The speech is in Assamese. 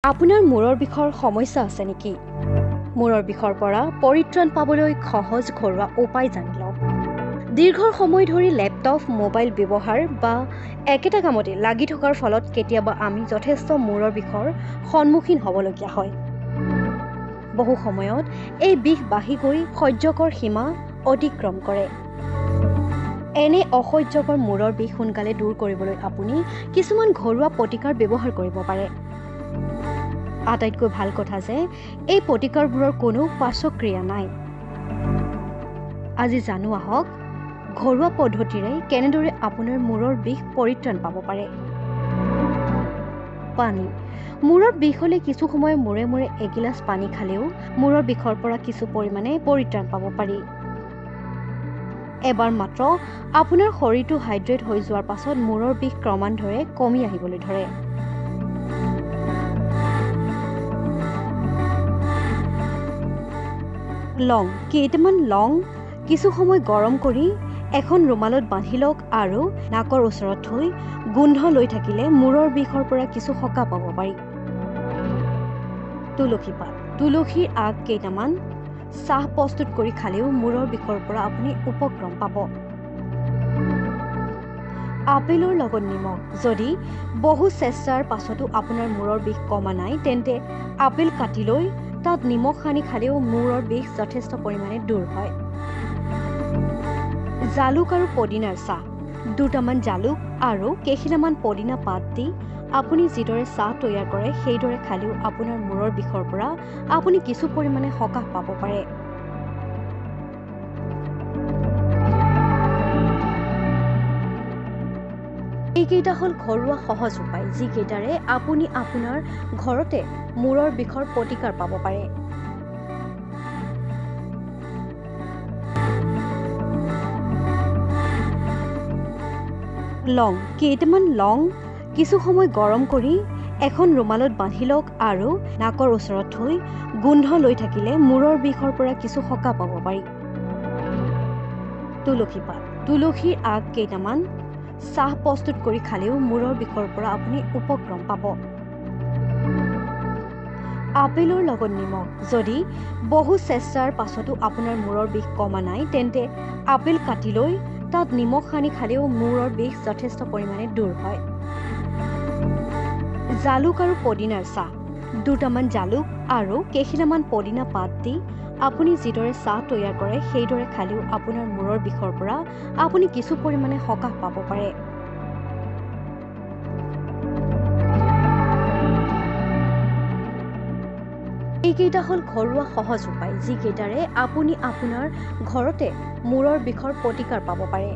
আপোনাৰ মূৰৰ বিষৰ সমস্যা আছে নেকি? মূৰৰ বিষৰ পৰা পৰিত্ৰাণ পাবলৈ সহজ ঘৰুৱা উপায় জানি লওক। দীৰ্ঘ সময় ধৰি লেপটপ, মোবাইল ব্যৱহাৰ বা একেটা কামতে লাগি থকাৰ ফলত কেতিয়াবা আমি যথেষ্ট মূৰৰ বিষৰ সন্মুখীন হ'বলগীয়া হয়। বহু সময়ত এই বিষ বাঢ়ি গৈ সহ্যকৰ সীমা অতিক্ৰম কৰে। এনে অসহ্যকৰ মূৰৰ বিষ সোনকালে দূৰ কৰিবলৈ আপুনি কিছুমান ঘৰুৱা প্ৰতিকাৰ ব্যৱহাৰ কৰিব পাৰে। আটাইতকৈ ভাল কথা যে এই প্ৰতিকাৰবোৰৰ কোনো পাৰ্শ্বক্ৰিয়া নাই। আজি জানো আহক ঘৰুৱা পদ্ধতিৰে কেনেদৰে আপোনাৰ মূৰৰ বিষ পৰিত্ৰাণ পাব পাৰে। পানী। মূৰৰ বিষ হ'লে কিছু সময় মূৰে মূৰে এগিলাচ পানী খালেও মূৰৰ বিষৰ পৰা কিছু পৰিমাণে পৰিত্ৰাণ পাব পাৰি। এবাৰ মাত্ৰ আপোনাৰ শৰীৰটো হাইড্ৰেট হৈ যোৱাৰ পাছত মূৰৰ বিষ ক্ৰমান্বয়ে কমি আহিবলৈ ধৰে। লং। কেইটামান লং কিছু সময় গৰম কৰি এখন ৰুমালত বান্ধি লওক আৰু নাকৰ ওচৰত থৈ গোন্ধ লৈ থাকিলে মূৰৰ বিষৰ পৰা কিছু সকাহ পাব পাৰি। তুলসী পাত। তুলসীৰ আগ কেইটামান চাহ প্ৰস্তুত কৰি খালেও মূৰৰ বিষৰ পৰা আপুনি উপক্ৰম পাব। আপেলৰ লগত নিমখ। যদি বহু চেষ্টাৰ পাছতো আপোনাৰ মূৰৰ বিষ কমা নাই তেন্তে আপেল কাটি লৈ তাত নিমখ সানি খালেও মূৰৰ বিষ যথেষ্ট পৰিমাণে দূৰ হয়। জালুক আৰু পদিনাৰ চাহ। দুটামান জালুক আৰু কেইখিলামান পদিনা পাত দি আপুনি যিদৰে চাহ তৈয়াৰ কৰে সেইদৰে খালেও আপোনাৰ মূৰৰ বিষৰ পৰা আপুনি কিছু পৰিমাণে সকাহ পাব পাৰে। এইকেইটা হ'ল ঘৰুৱা সহজ উপায় যিকেইটাৰে আপুনি আপোনাৰ ঘৰতে মূৰৰ বিষৰ প্ৰতিকাৰ পাব পাৰে। লং। কেইটামান লং কিছু সময় গৰম কৰি এখন ৰুমালত বান্ধি লওক আৰু নাকৰ ওচৰত থৈ গোন্ধ লৈ থাকিলে মূৰৰ বিষৰ পৰা কিছু সকাহ পাব পাৰি। তুলসী পাত। তুলসীৰ আগ কেইটামান চাহ প্ৰস্তুত কৰি খালেও মূৰৰ বিষৰ পৰা আপুনি উপক্ৰম পাব। আপেলৰ লগত নিমখ। যদি বহু চেষ্টাৰ পাছতো আপোনাৰ মূৰৰ বিষ কমা নাই তেন্তে আপেল কাটি লৈ তাত নিমখ সানি খালেও মূৰৰ বিষ যথেষ্ট পৰিমাণে দূৰ হয়। জালুক আৰু পদিনাৰ চাহ। দুটামান জালুক আৰু কেইখিলামান পদিনা পাত দি আপুনি যিদৰে চাহ তৈয়াৰ কৰে সেইদৰে খালেও আপোনাৰ মূৰৰ বিষৰ পৰা আপুনি কিছু পৰিমাণে সকাহ পাব পাৰে। এইকেইটা হ'ল ঘৰুৱা সহজ উপায় যিকেইটাৰে আপুনি আপোনাৰ ঘৰতে মূৰৰ বিষৰ প্ৰতিকাৰ পাব পাৰে।